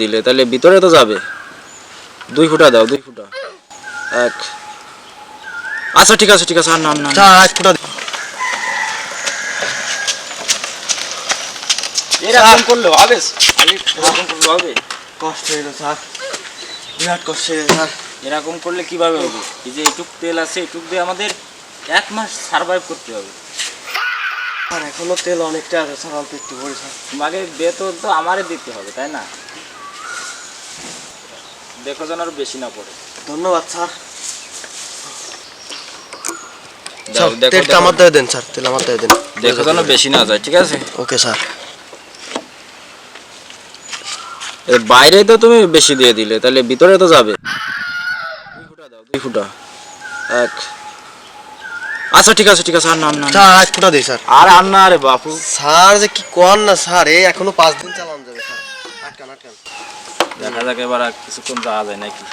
দিলে তাহলে ভিতরে তো যাবে। 2 ফুটা দাও, 2 ফুটা। 1। আচ্ছা ঠিক আছে আর না না স্যার 1 ফুটা এরকম করলে হবে? এরকম করলে হবে? কষ্ট হইলো স্যার, বিরাট কষ্ট হইলো স্যার। এরকম করলে কিভাবে হবে? এই যে এইটুক তেল আছে, এইটুক দিয়ে আমাদের 1 মাস সার্ভাইভ করতে হবে। আর এখনো তেল অনেকটা আছে স্যার, অল্প একটু ভরি স্যার। তোমাকে বেতন তো আমারে দিতে হবে, তাই না? দেখো যেন আরো বেশি না পড়ে। ধন্যবাদ স্যার। দাও, দেখো তেলটা আমার দিয়ে দেন স্যার, তেল আমার দিয়ে দেন। দেখো যেন বেশি না যায়, ঠিক আছে? Okay sir. বাইরে তো তুমি বেশি দিয়ে দিলে, তাহলে ভিতরে তো যাবে। 2 ফুটা দাও, 2 ফুটা। 1। আচ্ছা ঠিক আছে আর না না স্যার 1 ফুটা দিই স্যার। আর না রে বাপু। স্যার যে কি কর না স্যার, এই এখনো 5 দিন চালানো যাবে স্যার। আটকান। দেখা যাক এবার আর কিছুক্ষণ যাওয়া যায় নাকি।